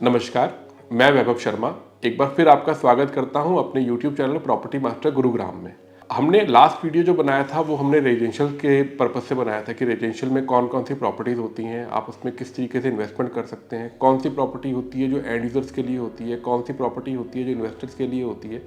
नमस्कार, मैं वैभव शर्मा एक बार फिर आपका स्वागत करता हूं अपने YouTube channel property master Gurugram में। हमने लास्ट वीडियो जो बनाया था वो हमने रेजिडेंशियल के पर्पस से बनाया था कि रेजिडेंशियल में कौन कौन सी प्रॉपर्टीज़ होती हैं, आप उसमें किस तरीके से इन्वेस्टमेंट कर सकते हैं, कौन सी प्रॉपर्टी होती है जो एंड यूजर्स के लिए होती है, कौन सी प्रॉपर्टी होती है जो इन्वेस्टर्स के लिए होती है।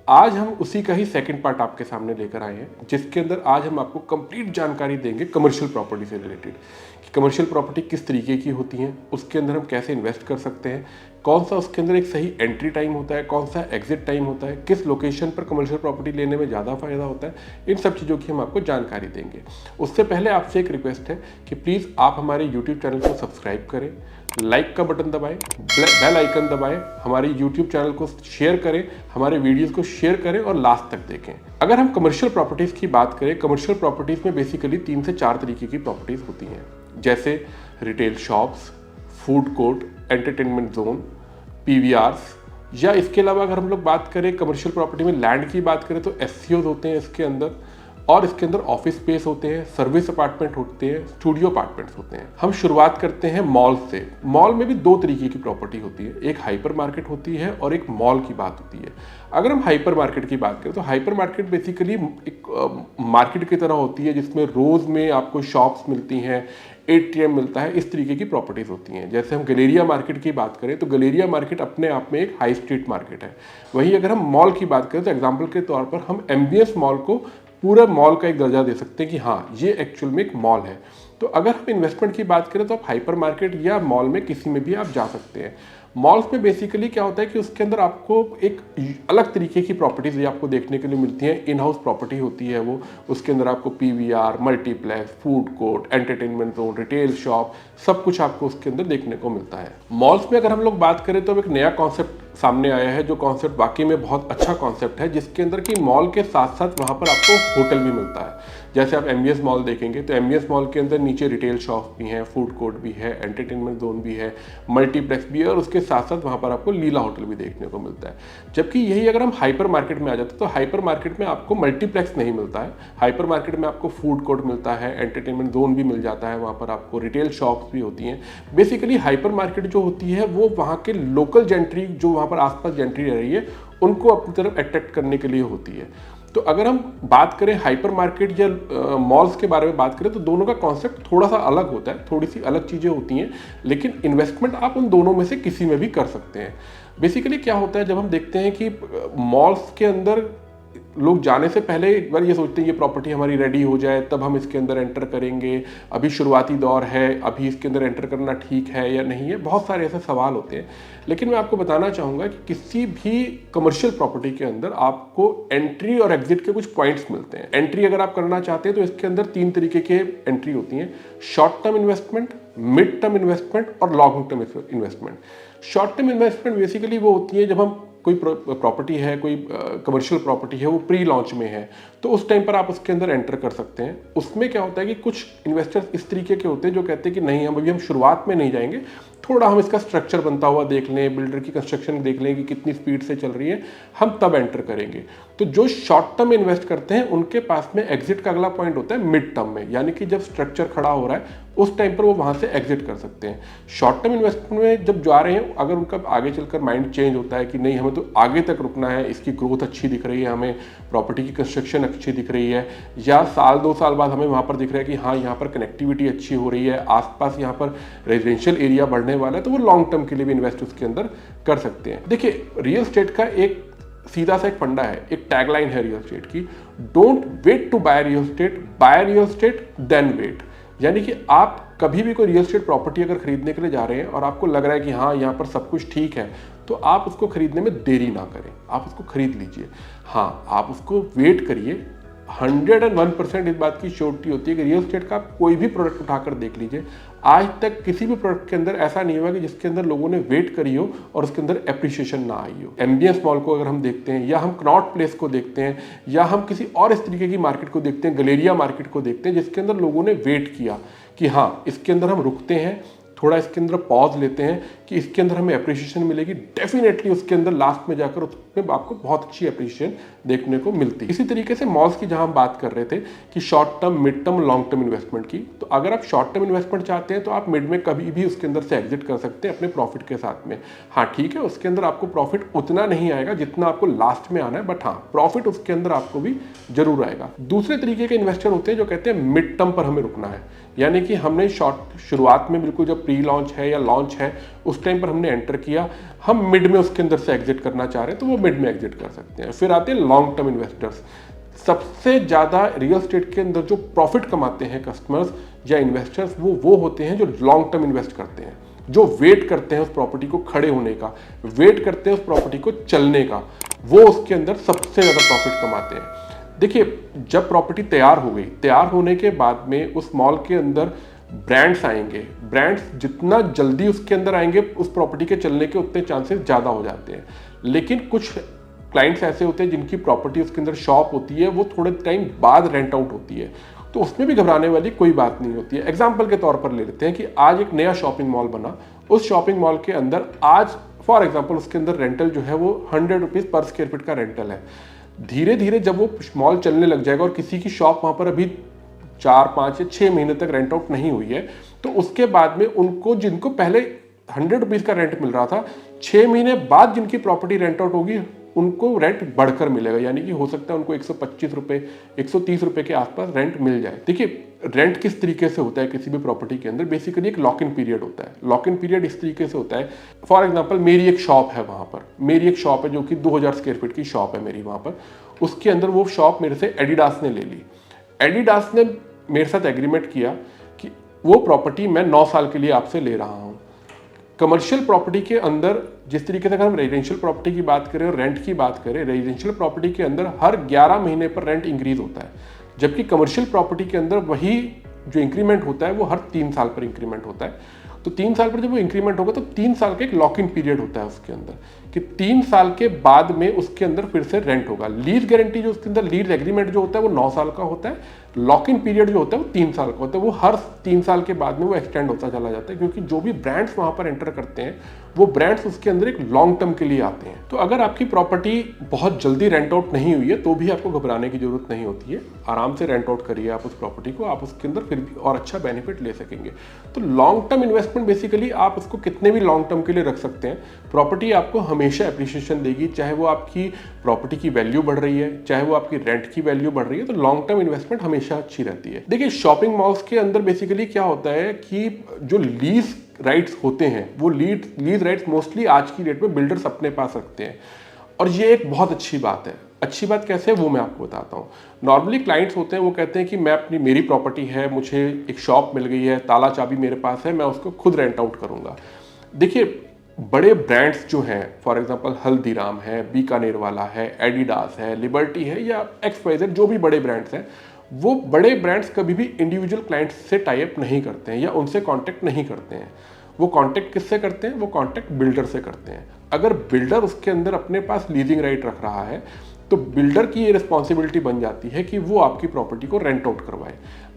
आज हम उसी का ही सेकंड पार्ट आपके सामने लेकर आए हैं, जिसके अंदर आज हम आपको कंप्लीट जानकारी देंगे कमर्शियल प्रॉपर्टी से रिलेटेड कि कमर्शियल प्रॉपर्टी किस तरीके की होती हैं, उसके अंदर हम कैसे इन्वेस्ट कर सकते हैं, कौन सा उसके अंदर एक सही एंट्री टाइम होता है, कौन सा एग्जिट टाइम होता है, किस लोकेशन पर कमर्शियल प्रॉपर्टी लेने में ज़्यादा फायदा होता है। इन सब चीज़ों की हम आपको जानकारी देंगे। उससे पहले आपसे एक रिक्वेस्ट है कि प्लीज़ आप हमारे यूट्यूब चैनल को सब्सक्राइब करें, लाइक का बटन दबाएं, बेल आइकन दबाएं, हमारे यूट्यूब चैनल को शेयर करें, हमारे वीडियोस को शेयर करें और लास्ट तक देखें। अगर हम कमर्शियल प्रॉपर्टीज़ की बात करें, कमर्शियल प्रॉपर्टीज़ में बेसिकली 3 से 4 तरीके की प्रॉपर्टीज़ होती हैं, जैसे retail shops, food court, entertainment zone, PVRs, या इसके अलावा अगर हम लोग बात करें कमर्शियल प्रॉपर्टी में लैंड की बात करें तो एससीओज होते हैं इसके अंदर, और इसके अंदर ऑफिस स्पेस होते हैं, सर्विस अपार्टमेंट होते हैं, स्टूडियो अपार्टमेंट्स होते हैं। हम शुरुआत करते हैं मॉल से। मॉल में भी 2 तरीके की प्रॉपर्टी होती है, एक हाइपर मार्केट होती है और एक मॉल की बात होती है। अगर हम हाइपर मार्केट की बात करें तो हाइपर मार्केट बेसिकली एक मार्केट की तरह होती है जिसमें रोज में आपको शॉप्स मिलती हैं, एटीएम मिलता है, इस तरीके की प्रॉपर्टीज होती हैं। जैसे हम गलेरिया मार्केट की बात करें तो गलेरिया मार्केट अपने आप में एक हाई स्ट्रीट मार्केट है। वहीं अगर हम मॉल की बात करें तो एग्जाम्पल के तौर पर हम एमबीएस मॉल को पूरा मॉल का एक दर्जा दे सकते हैं कि हाँ ये एक्चुअल में एक मॉल है। तो अगर हम इन्वेस्टमेंट की बात करें तो आप हाइपर मार्केट या मॉल में किसी में भी आप जा सकते हैं। मॉल्स में बेसिकली क्या होता है कि उसके अंदर आपको एक अलग तरीके की प्रॉपर्टीज आपको देखने के लिए मिलती हैं। इन हाउस प्रॉपर्टी होती है वो, उसके अंदर आपको PVR, multiplex, food court, entertainment zone, retail shop, सब कुछ आपको उसके अंदर देखने को मिलता है। मॉल्स में अगर हम लोग बात करें तो अब एक नया कॉन्सेप्ट सामने आया है, जो कॉन्सेप्ट वाकई में बहुत अच्छा कॉन्सेप्ट है, जिसके अंदर कि मॉल के साथ साथ वहाँ पर आपको होटल भी मिलता है। जैसे आप एमबीएस मॉल देखेंगे तो एमबीएस मॉल के अंदर नीचे रिटेल शॉप भी हैं, फूड कोर्ट भी है, एंटरटेनमेंट जोन भी है, मल्टीप्लेक्स भी है, और उसके साथ साथ वहाँ पर आपको लीला होटल भी देखने को मिलता है। जबकि यही अगर हम हाइपर मार्केट में आ जाते हैं तो हाइपर मार्केट में आपको मल्टीप्लेक्स नहीं मिलता है। हाइपर मार्केट में आपको फूड कोर्ट मिलता है, एंटरटेनमेंट जोन भी मिल जाता है, वहाँ पर आपको रिटेल शॉप्स भी होती हैं। बेसिकली हाइपर मार्केट जो होती है वो वहाँ के लोकल जेंट्री जो वहाँ पर आसपास जेंट्री रह रही है उनको अपनी तरफ अट्रैक्ट करने के लिए होती है। तो अगर हम बात करें हाइपर मार्केट या मॉल्स के बारे में बात करें तो दोनों का कॉन्सेप्ट थोड़ा सा अलग होता है, थोड़ी सी अलग चीज़ें होती हैं, लेकिन इन्वेस्टमेंट आप उन दोनों में से किसी में भी कर सकते हैं। बेसिकली क्या होता है, जब हम देखते हैं कि मॉल्स के अंदर लोग जाने से पहले एक बार ये सोचते हैं ये प्रॉपर्टी हमारी रेडी हो जाए तब हम इसके अंदर एंटर करेंगे, अभी शुरुआती दौर है, अभी इसके अंदर एंटर करना ठीक है या नहीं है, बहुत सारे ऐसे सवाल होते हैं। लेकिन मैं आपको बताना चाहूँगा कि किसी भी कमर्शियल प्रॉपर्टी के अंदर आपको एंट्री और एग्जिट के कुछ पॉइंट्स मिलते हैं। एंट्री अगर आप करना चाहते हैं तो इसके अंदर 3 तरीके के एंट्री होती हैं, short term investment, mid term investment और long term investment. Short term investment basically वो होती है जब हम कोई प्रॉपर्टी है, कोई कमर्शियल प्रॉपर्टी है, वो प्री लॉन्च में है, तो उस टाइम पर आप उसके अंदर एंटर कर सकते हैं। उसमें क्या होता है कि कुछ इन्वेस्टर्स इस तरीके के होते हैं जो कहते हैं कि नहीं, हम शुरुआत में नहीं जाएंगे, थोड़ा हम इसका स्ट्रक्चर बनता हुआ देख लें, बिल्डर की कंस्ट्रक्शन देख लें कि कितनी स्पीड से चल रही है, हम तब एंटर करेंगे। तो जो शॉर्ट टर्म इन्वेस्ट करते हैं उनके पास में एग्जिट का अगला पॉइंट होता है मिड टर्म में, यानी कि जब स्ट्रक्चर खड़ा हो रहा है उस टाइम पर वो वहाँ से एग्जिट कर सकते हैं। शॉर्ट टर्म इन्वेस्टमेंट में जब जा रहे हैं, अगर उनका आगे चलकर माइंड चेंज होता है कि नहीं हमें तो आगे तक रुकना है, इसकी ग्रोथ अच्छी दिख रही है, हमें प्रॉपर्टी की कंस्ट्रक्शन अच्छी दिख रही है, या साल 2 साल बाद हमें वहाँ पर दिख रहा है कि हाँ यहाँ पर कनेक्टिविटी अच्छी हो रही है, आसपास यहाँ पर रेजिडेंशियल एरिया बढ़ने वाला है, तो वो लॉन्ग टर्म के लिए भी इन्वेस्ट उसके अंदर कर सकते हैं। देखिए, रियल एस्टेट का एक सीधा सा एक फंडा है, एक टैगलाइन है रियल एस्टेट की, don't wait to buy real estate, buy real estate then wait. यानी कि आप कभी भी कोई रियल एस्टेट प्रॉपर्टी अगर खरीदने के लिए जा रहे हैं और आपको लग रहा है कि हाँ यहाँ पर सब कुछ ठीक है, तो आप उसको खरीदने में देरी ना करें, आप उसको खरीद लीजिए। हाँ, आप उसको वेट करिए। 101% इस बात की श्योरिटी होती है कि रियल एस्टेट का आप कोई भी प्रोडक्ट उठाकर देख लीजिए, आज तक किसी भी प्रोडक्ट के अंदर ऐसा नहीं हुआ कि जिसके अंदर लोगों ने वेट करी हो और उसके अंदर एप्रिसिएशन ना आई हो। एमबीएस मॉल को अगर हम देखते हैं, या हम कनॉट प्लेस को देखते हैं, या हम किसी और इस तरीके की मार्केट को देखते हैं, गलेरिया मार्केट को देखते हैं, जिसके अंदर लोगों ने वेट किया कि हाँ इसके अंदर हम रुकते हैं, थोड़ा इसके अंदर पॉज लेते हैं कि इसके अंदर हमें एप्रिसिएशन मिलेगी, डेफिनेटली उसके अंदर लास्ट में जाकर उस उसमें आपको बहुत अच्छी एप्रिसिएशन देखने को मिलती है। इसी तरीके से मॉल्स की जहां हम बात कर रहे थे कि short term, mid term, long term investment की, तो अगर आप शॉर्ट टर्म इन्वेस्टमेंट चाहते हैं तो आप मिड में कभी भी उसके अंदर से एग्जिट कर सकते हैं अपने प्रॉफिट के साथ में। हाँ ठीक है, उसके अंदर आपको प्रॉफिट उतना नहीं आएगा जितना आपको लास्ट में आना है, बट हाँ प्रॉफिट उसके अंदर आपको भी जरूर आएगा। दूसरे तरीके के इन्वेस्टर होते हैं जो कहते हैं मिड टर्म पर हमें रुकना है, यानी कि हमने शुरुआत में बिल्कुल जब प्री लॉन्च है या लॉन्च है उस टाइम पर हमने एंटर किया, हम मिड में उसके अंदर से एग्जिट करना चाह रहे हैं तो वो मिड में एग्जिट कर सकते हैं। फिर आते हैं लॉन्ग टर्म इन्वेस्टर्स। सबसे ज़्यादा रियल एस्टेट के अंदर जो प्रॉफिट कमाते हैं कस्टमर्स या इन्वेस्टर्स, वो होते हैं जो लॉन्ग टर्म इन्वेस्ट करते हैं, जो वेट करते हैं उस प्रॉपर्टी को खड़े होने का, वेट करते हैं उस प्रॉपर्टी को चलने का, वो उसके अंदर सबसे ज़्यादा प्रॉफिट कमाते हैं। देखिए, जब प्रॉपर्टी तैयार हो गई, तैयार होने के बाद में उस मॉल के अंदर ब्रांड्स आएंगे, ब्रांड्स जितना जल्दी उसके अंदर आएंगे उस प्रॉपर्टी के चलने के उतने चांसेस ज़्यादा हो जाते हैं। लेकिन कुछ क्लाइंट्स ऐसे होते हैं जिनकी प्रॉपर्टी उसके अंदर शॉप होती है, वो थोड़े टाइम बाद रेंट आउट होती है, तो उसमें भी घबराने वाली कोई बात नहीं होती है। एग्जाम्पल के तौर पर ले लेते हैं कि आज एक नया शॉपिंग मॉल बना, उस शॉपिंग मॉल के अंदर आज फॉर एग्जाम्पल उसके अंदर रेंटल जो है वो 100 रुपीज़ पर स्क्वायर फीट का रेंटल है। धीरे धीरे जब वो मॉल चलने लग जाएगा और किसी की शॉप वहाँ पर अभी 4, 5 या 6 महीने तक रेंट आउट नहीं हुई है, तो उसके बाद में उनको, जिनको पहले 100 रुपीज़ का रेंट मिल रहा था, 6 महीने बाद जिनकी प्रॉपर्टी रेंट आउट होगी उनको रेंट बढ़कर मिलेगा, यानी कि हो सकता है उनको 125 रुपये, 130 रुपये के आसपास रेंट मिल जाए। देखिए, रेंट किस तरीके से होता है किसी भी प्रॉपर्टी के अंदर, बेसिकली एक लॉक इन पीरियड होता है। लॉक इन पीरियड इस तरीके से होता है, फॉर एग्जांपल मेरी एक शॉप है, वहाँ पर मेरी एक शॉप है जो कि 2000 स्क्वायर फीट की शॉप है मेरी वहाँ पर, उसके अंदर वो शॉप मेरे से एडिडास ने ले ली। एडिडास ने मेरे साथ एग्रीमेंट किया कि वो प्रॉपर्टी मैं 9 साल के लिए आपसे ले रहा हूँ। कमर्शियल प्रॉपर्टी के अंदर जिस तरीके से अगर हम रेजिडेंशियल प्रॉपर्टी की बात करें और रेंट की बात करें, रेजिडेंशियल प्रॉपर्टी के अंदर हर 11 महीने पर रेंट इंक्रीज होता है, जबकि कमर्शियल प्रॉपर्टी के अंदर वही जो इंक्रीमेंट होता है वो हर 3 साल पर इंक्रीमेंट होता है। तो 3 साल पर जब वो इंक्रीमेंट होगा तो 3 साल का एक लॉक इन पीरियड होता है उसके अंदर, कि 3 साल के बाद में उसके अंदर फिर से रेंट होगा। लीज गारंटी जो उसके अंदर, लीज एग्रीमेंट जो होता है वो 9 साल का होता है, लॉक इन पीरियड जो होता है वो 3 साल का होता है। वो हर 3 साल के बाद में वो एक्सटेंड होता चला जाता है, क्योंकि जो भी ब्रांड्स वहाँ पर एंटर करते हैं वो ब्रांड्स उसके अंदर एक लॉन्ग टर्म के लिए आते हैं। तो अगर आपकी प्रॉपर्टी बहुत जल्दी रेंट आउट नहीं हुई है तो भी आपको घबराने की जरूरत नहीं होती है, आराम से रेंट आउट करिए आप उस प्रॉपर्टी को, आप उसके अंदर फिर भी और अच्छा बेनिफिट ले सकेंगे। तो लॉन्ग टर्म इन्वेस्टमेंट बेसिकली आप उसको कितने भी लॉन्ग टर्म के लिए रख सकते हैं, प्रॉपर्टी आपको हमेशा एप्रिसिएशन देगी, चाहे वो आपकी प्रॉपर्टी की वैल्यू बढ़ रही है, चाहे वो आपकी रेंट की वैल्यू बढ़ रही है, तो लॉन्ग टर्म इन्वेस्टमेंट हमेशा अच्छी रहती है। देखिए, शॉपिंग मॉल्स के अंदर बेसिकली क्या होता है कि जो लीज राइट्स होते हैं, वो लीज राइट्स मोस्टली आज की डेट में बिल्डर्स अपने पास रखते हैं, और ये एक बहुत अच्छी बात है। अच्छी बात कैसे है वो मैं आपको बताता हूँ। नॉर्मली क्लाइंट्स होते हैं वो कहते हैं कि मैं मेरी प्रॉपर्टी है, मुझे एक शॉप मिल गई है, ताला चाबी मेरे पास है, मैं उसको खुद रेंट आउट करूँगा। देखिए, बड़े ब्रांड्स जो हैं, फॉर एग्जांपल हल्दीराम है, बीकानेर वाला है, एडिडास है, लिबर्टी है या XYZ, जो भी बड़े ब्रांड्स हैं, वो बड़े ब्रांड्स कभी भी इंडिविजुअल क्लाइंट्स से टाई अप नहीं करते हैं या उनसे कांटेक्ट नहीं करते हैं। वो कांटेक्ट किससे करते हैं? वो कांटेक्ट बिल्डर से करते हैं। अगर बिल्डर उसके अंदर अपने पास लीजिंग राइट रख रहा है तो बिल्डर की ये रिस्पॉन्सिबिलिटी बन जाती है कि वो आपकी प्रॉपर्टी को रेंट आउट करवाए।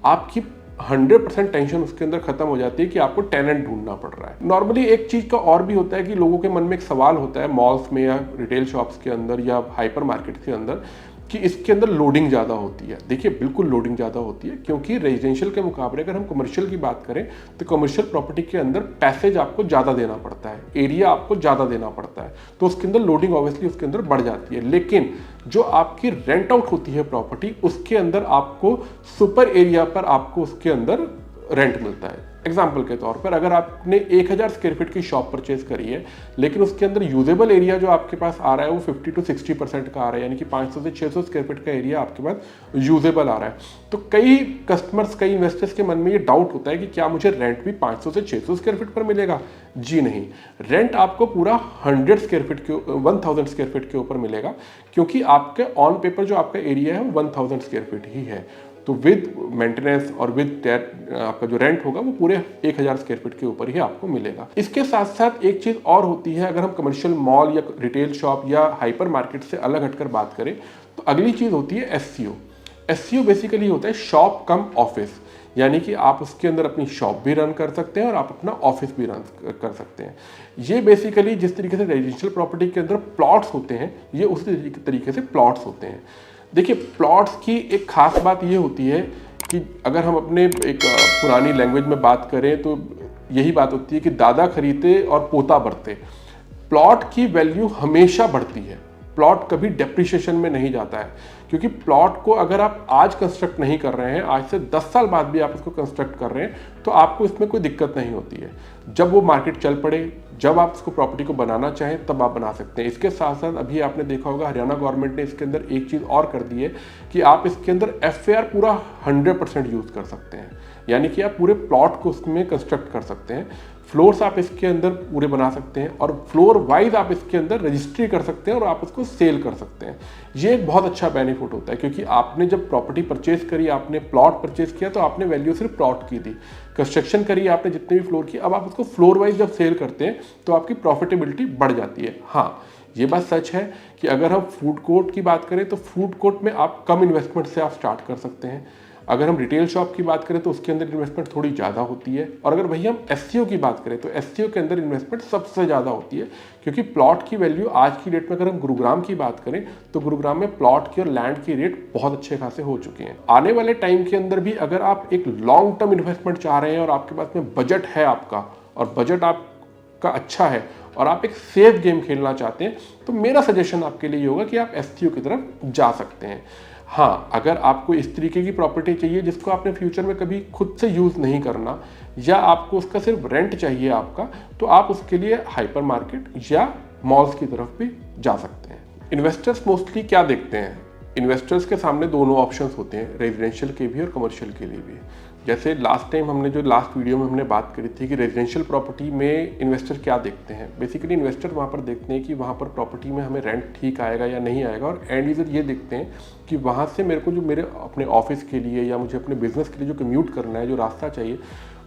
आपकी 100% टेंशन उसके अंदर खत्म हो जाती है कि आपको टेनेंट ढूंढना पड़ रहा है। नॉर्मली एक चीज़ का और भी होता है कि लोगों के मन में एक सवाल होता है मॉल्स में या रिटेल शॉप्स के अंदर या हाइपर मार्केट के अंदर कि इसके अंदर लोडिंग ज़्यादा होती है। देखिए, बिल्कुल लोडिंग ज़्यादा होती है, क्योंकि रेजिडेंशियल के मुकाबले अगर हम कमर्शियल की बात करें तो कमर्शियल प्रॉपर्टी के अंदर पैसेज आपको ज़्यादा देना पड़ता है, एरिया आपको ज़्यादा देना पड़ता है, तो उसके अंदर लोडिंग ऑब्वियसली उसके अंदर बढ़ जाती है। लेकिन जो आपकी रेंट आउट होती है प्रॉपर्टी, उसके अंदर आपको सुपर एरिया पर आपको उसके अंदर रेंट मिलता है। एग्जाम्पल के तौर पर अगर आपने 1000 स्क्वायर फीट की शॉप परचेज करी है, लेकिन उसके अंदर यूजेबल एरिया जो आपके पास आ रहा है वो 50 to 60% का आ रहा है, यानी कि 500 से 600 स्क्वायर फीट का एरिया आपके पास यूजेबल आ रहा है, तो कई कस्टमर्स, कई इन्वेस्टर्स के मन में ये डाउट होता है कि क्या मुझे रेंट भी 500 से 600 स्क्वायर फीट पर मिलेगा? जी नहीं, रेंट आपको पूरा 100 स्क्वायर फीट के 1000 स्क्वायर फीट के ऊपर मिलेगा, क्योंकि आपके ऑन पेपर जो आपका एरिया है वो 1000 स्क्वायर फीट ही है। तो विद मेंटेनेंस और विद आपका जो रेंट होगा वो पूरे 1000 स्क्वायर फीट के ऊपर ही आपको मिलेगा। इसके साथ साथ एक चीज़ और होती है, अगर हम कमर्शियल मॉल या रिटेल शॉप या हाइपर मार्केट से अलग हटकर बात करें तो अगली चीज़ होती है SCO। SCO बेसिकली होता है शॉप कम ऑफिस, यानी कि आप उसके अंदर अपनी शॉप भी रन कर सकते हैं और आप अपना ऑफिस भी रन कर सकते हैं। ये बेसिकली जिस तरीके से रेजिडेंशियल प्रॉपर्टी के अंदर प्लॉट्स होते हैं, ये उसी तरीके से प्लॉट्स होते हैं। देखिए, प्लॉट्स की एक खास बात ये होती है कि अगर हम अपने एक पुरानी लैंग्वेज में बात करें तो यही बात होती है कि दादा खरीदते और पोता बढ़ते। प्लॉट की वैल्यू हमेशा बढ़ती है, प्लॉट कभी डेप्रिसिएशन में नहीं जाता है, क्योंकि प्लॉट को अगर आप आज कंस्ट्रक्ट नहीं कर रहे हैं, आज से 10 साल बाद भी आप उसको कंस्ट्रक्ट कर रहे हैं, तो आपको इसमें कोई दिक्कत नहीं होती है। जब वो मार्केट चल पड़े, जब आप उसको प्रॉपर्टी को बनाना चाहें तब आप बना सकते हैं। इसके साथ साथ अभी आपने देखा होगा हरियाणा गवर्नमेंट ने इसके अंदर एक चीज़ और कर दी है कि आप इसके अंदर FAR पूरा 100% यूज़ कर सकते हैं, यानी कि आप पूरे प्लॉट को उसमें कंस्ट्रक्ट कर सकते हैं। फ्लोर्स आप इसके अंदर पूरे बना सकते हैं और फ्लोर वाइज आप इसके अंदर रजिस्ट्री कर सकते हैं और आप उसको सेल कर सकते हैं। ये एक बहुत अच्छा बेनिफिट होता है, क्योंकि आपने जब प्रॉपर्टी परचेज करी, आपने प्लॉट परचेज किया, तो आपने वैल्यू सिर्फ प्लॉट की थी, कंस्ट्रक्शन करी आपने जितने भी फ्लोर की, अब आप उसको फ्लोर वाइज जब सेल करते हैं तो आपकी प्रॉफिटेबिलिटी बढ़ जाती है। हाँ, ये बात सच है कि अगर हम फूड कोर्ट की बात करें तो फूड कोर्ट में आप कम इन्वेस्टमेंट से आप स्टार्ट कर सकते हैं। अगर हम रिटेल शॉप की बात करें तो उसके अंदर इन्वेस्टमेंट थोड़ी ज़्यादा होती है, और अगर भैया हम SEO की बात करें तो SEO के अंदर इन्वेस्टमेंट सबसे ज़्यादा होती है, क्योंकि प्लॉट की वैल्यू आज की डेट में अगर हम गुरुग्राम की बात करें तो गुरुग्राम में प्लॉट की और लैंड की रेट बहुत अच्छे खासे हो चुके हैं। आने वाले टाइम के अंदर भी अगर आप एक लॉन्ग टर्म इन्वेस्टमेंट चाह रहे हैं और आपके पास में बजट है आपका, और बजट आपका अच्छा है और आप एक सेफ गेम खेलना चाहते हैं, तो मेरा सजेशन आपके लिए होगा कि आप SEO की तरफ जा सकते हैं। हाँ, अगर आपको इस तरीके की प्रॉपर्टी चाहिए जिसको आपने फ्यूचर में कभी खुद से यूज़ नहीं करना, या आपको उसका सिर्फ रेंट चाहिए आपका, तो आप उसके लिए हाइपर मार्केट या मॉल्स की तरफ भी जा सकते हैं। इन्वेस्टर्स मोस्टली क्या देखते हैं? इन्वेस्टर्स के सामने दोनों ऑप्शंस होते हैं, रेजिडेंशियल के भी और कमर्शियल के लिए भी। जैसे लास्ट टाइम हमने जो लास्ट वीडियो में हमने बात करी थी कि रेजिडेंशियल प्रॉपर्टी में इन्वेस्टर क्या देखते हैं। बेसिकली इन्वेस्टर वहाँ पर देखते हैं कि वहाँ पर प्रॉपर्टी में हमें रेंट ठीक आएगा या नहीं आएगा, और एंड यूजर ये देखते हैं कि वहाँ से मेरे को जो मेरे अपने ऑफिस के लिए या मुझे अपने बिजनेस के लिए जो कम्यूट करना है, जो रास्ता चाहिए,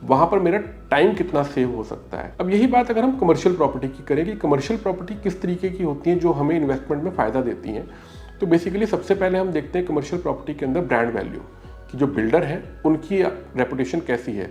वहाँ पर मेरा टाइम कितना सेव हो सकता है। अब यही बात अगर हम कमर्शियल प्रॉपर्टी की करें कि कमर्शियल प्रॉपर्टी किस तरीके की होती है जो हमें इन्वेस्टमेंट में फ़ायदा देती हैं, तो बेसिकली सबसे पहले हम देखते हैं कमर्शियल प्रॉपर्टी के अंदर ब्रांड वैल्यू, कि जो बिल्डर हैं उनकी रेपुटेशन कैसी है।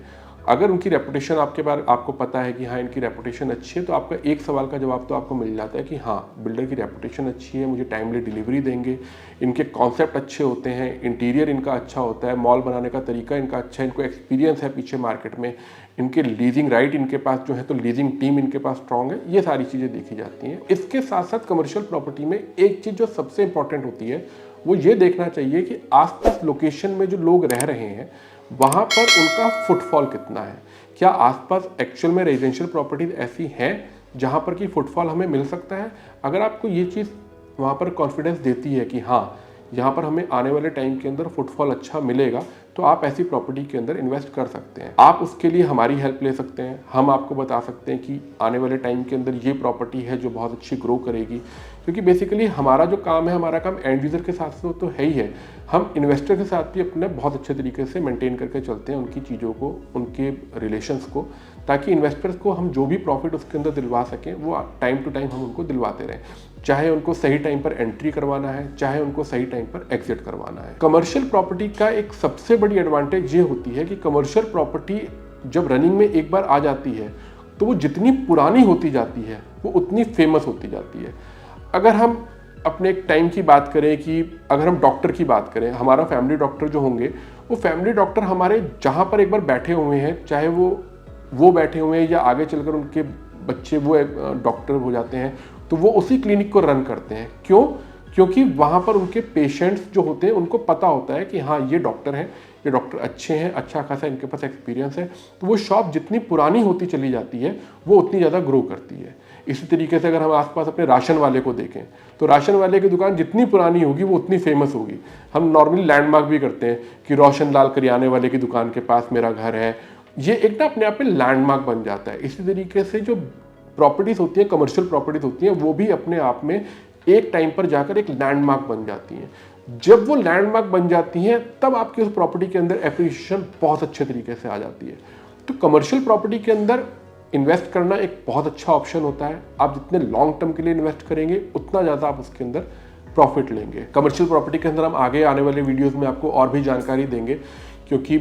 अगर उनकी रेपुटेशन आपके बारे आपको पता है कि हाँ इनकी रेपुटेशन अच्छी है, तो आपका एक सवाल का जवाब तो आपको मिल जाता है कि हाँ बिल्डर की रेपुटेशन अच्छी है, मुझे टाइमली डिलीवरी देंगे, इनके कॉन्सेप्ट अच्छे होते हैं, इंटीरियर इनका अच्छा होता है, मॉल बनाने का तरीका इनका अच्छा है, इनको एक्सपीरियंस है पीछे मार्केट में, इनके लीजिंग राइट इनके पास जो है, तो लीजिंग टीम इनके पास स्ट्रॉन्ग है। ये सारी चीज़ें देखी जाती हैं। इसके साथ साथ कमर्शियल प्रॉपर्टी में एक चीज़ जो सबसे इंपॉर्टेंट होती है वो ये देखना चाहिए कि आसपास लोकेशन में जो लोग रह रहे हैं वहाँ पर उनका फुटफॉल कितना है। क्या आसपास एक्चुअल में रेजिडेंशियल प्रॉपर्टीज ऐसी हैं जहाँ पर कि फुटफॉल हमें मिल सकता है? अगर आपको ये चीज़ वहाँ पर कॉन्फिडेंस देती है कि हाँ यहाँ पर हमें आने वाले टाइम के अंदर फुटफॉल अच्छा मिलेगा, तो आप ऐसी प्रॉपर्टी के अंदर इन्वेस्ट कर सकते हैं। आप उसके लिए हमारी हेल्प ले सकते हैं। हम आपको बता सकते हैं कि आने वाले टाइम के अंदर ये प्रॉपर्टी है जो बहुत अच्छी ग्रो करेगी, क्योंकि बेसिकली हमारा जो काम है, हमारा काम एंड यूज़र के साथ तो है ही है, हम इन्वेस्टर के साथ भी अपने बहुत अच्छे तरीके से मेंटेन करके चलते हैं उनकी चीज़ों को, उनके रिलेशंस को, ताकि इन्वेस्टर्स को हम जो भी प्रॉफिट उसके अंदर दिलवा सकें वो टाइम टू टाइम हम उनको दिलवाते रहें, चाहे उनको सही टाइम पर एंट्री करवाना है, चाहे उनको सही टाइम पर एग्जिट करवाना है। कमर्शियल प्रॉपर्टी का एक सबसे बड़ी एडवांटेज ये होती है कि कमर्शियल प्रॉपर्टी जब रनिंग में एक बार आ जाती है तो वो जितनी पुरानी होती जाती है वो उतनी फेमस होती जाती है। अगर हम अपने एक टाइम की बात करें कि अगर हम डॉक्टर की बात करें, हमारा फैमिली डॉक्टर जो होंगे वो फैमिली डॉक्टर हमारे जहाँ पर एक बार बैठे हुए हैं, चाहे वो बैठे हुए हैं या आगे चलकर उनके बच्चे वो डॉक्टर हो जाते हैं, तो वो उसी क्लिनिक को रन करते हैं। क्यों? क्योंकि वहाँ पर उनके पेशेंट्स जो होते हैं उनको पता होता है कि हाँ ये डॉक्टर हैं, ये डॉक्टर अच्छे हैं, अच्छा खासा इनके पास एक्सपीरियंस है। तो वो शॉप जितनी पुरानी होती चली जाती है वो उतनी ज़्यादा ग्रो करती है। इसी तरीके से अगर हम आसपास अपने राशन वाले को देखें तो राशन वाले की दुकान जितनी पुरानी होगी वो उतनी फेमस होगी। हम नॉर्मली लैंडमार्क भी करते हैं कि रोशन लाल करियाने वाले की दुकान के पास मेरा घर है, ये एक ना अपने आप में लैंडमार्क बन जाता है। इसी तरीके से जो प्रॉपर्टीज़ होती हैं, कमर्शियल प्रॉपर्टीज़ होती हैं, वो भी अपने आप में एक टाइम पर जाकर एक लैंडमार्क बन जाती हैं। जब वो लैंडमार्क बन जाती हैं तब आपकी उस प्रॉपर्टी के अंदर एप्रिसिएशन बहुत अच्छे तरीके से आ जाती है। तो कमर्शियल प्रॉपर्टी के अंदर इन्वेस्ट करना एक बहुत अच्छा ऑप्शन होता है। आप जितने लॉन्ग टर्म के लिए इन्वेस्ट करेंगे उतना ज़्यादा आप उसके अंदर प्रॉफिट लेंगे। कमर्शियल प्रॉपर्टी के अंदर हम आगे आने वाले वीडियोज़ में आपको और भी जानकारी देंगे, क्योंकि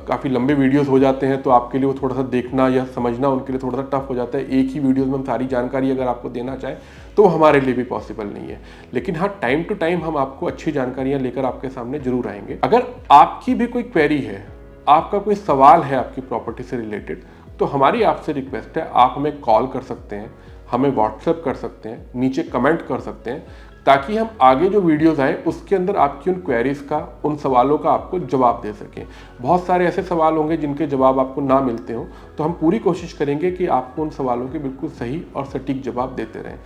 काफ़ी लंबे वीडियोस हो जाते हैं, तो आपके लिए वो थोड़ा सा देखना या समझना उनके लिए थोड़ा सा टफ हो जाता है। एक ही वीडियोस में हम सारी जानकारी अगर आपको देना चाहें तो हमारे लिए भी पॉसिबल नहीं है। लेकिन हाँ, टाइम टू टाइम हम आपको अच्छी जानकारियाँ लेकर आपके सामने जरूर आएंगे। अगर आपकी भी कोई क्वेरी है, आपका कोई सवाल है आपकी प्रॉपर्टी से रिलेटेड, तो हमारी आपसे रिक्वेस्ट है, आप हमें कॉल कर सकते हैं, हमें व्हाट्सएप कर सकते हैं, नीचे कमेंट कर सकते हैं, ताकि हम आगे जो वीडियोस आए उसके अंदर आपकी उन क्वेरीज का, उन सवालों का आपको जवाब दे सकें। बहुत सारे ऐसे सवाल होंगे जिनके जवाब आपको ना मिलते हो, तो हम पूरी कोशिश करेंगे कि आपको उन सवालों के बिल्कुल सही और सटीक जवाब देते रहें।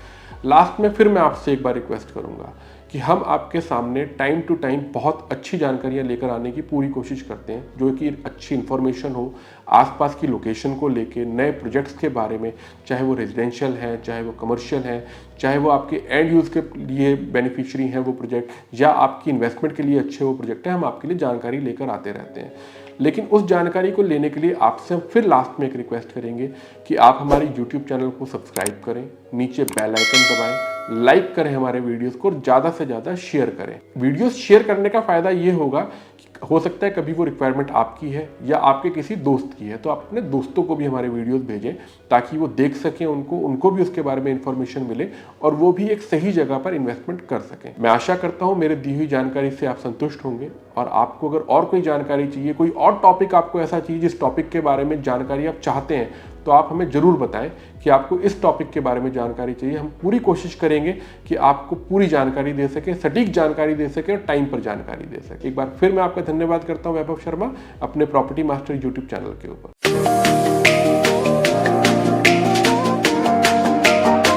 लास्ट में फिर मैं आपसे एक बार रिक्वेस्ट करूंगा कि हम आपके सामने टाइम टू टाइम बहुत अच्छी जानकारियां लेकर आने की पूरी कोशिश करते हैं, जो कि अच्छी इन्फॉर्मेशन हो आसपास की लोकेशन को लेके, नए प्रोजेक्ट्स के बारे में, चाहे वो रेजिडेंशियल हैं, चाहे वो कमर्शियल हैं, चाहे वो आपके एंड यूज़ के लिए बेनिफिशियरी हैं वो प्रोजेक्ट, या आपकी इन्वेस्टमेंट के लिए अच्छे वो प्रोजेक्ट हैं, हम आपके लिए जानकारी लेकर आते रहते हैं। लेकिन उस जानकारी को लेने के लिए आपसे हम फिर लास्ट में एक रिक्वेस्ट करेंगे कि आप हमारे यूट्यूब चैनल को सब्सक्राइब करें, नीचे बेल आइकन दबाएं, लाइक करें हमारे वीडियोस को और ज़्यादा से ज़्यादा शेयर करें। वीडियोस शेयर करने का फ़ायदा ये होगा कि हो सकता है कभी वो रिक्वायरमेंट आपकी है या आपके किसी दोस्त की है, तो आप अपने दोस्तों को भी हमारे वीडियोस भेजें ताकि वो देख सकें, उनको भी उसके बारे में इंफॉर्मेशन मिले और वो भी एक सही जगह पर इन्वेस्टमेंट कर सकें। मैं आशा करता हूँ मेरे दी हुई जानकारी से आप संतुष्ट होंगे, और आपको अगर और कोई जानकारी चाहिए, कोई और टॉपिक आपको ऐसा चाहिए जिस टॉपिक के बारे में जानकारी आप चाहते हैं, तो आप हमें ज़रूर बताएं कि आपको इस टॉपिक के बारे में जानकारी चाहिए। हम पूरी कोशिश करेंगे कि आपको पूरी जानकारी दे सकें, सटीक जानकारी दे सकें और टाइम पर जानकारी दे सकें। एक बार फिर मैं आपका धन्यवाद करता हूं वैभव शर्मा, अपने प्रॉपर्टी मास्टर यूट्यूब चैनल के ऊपर।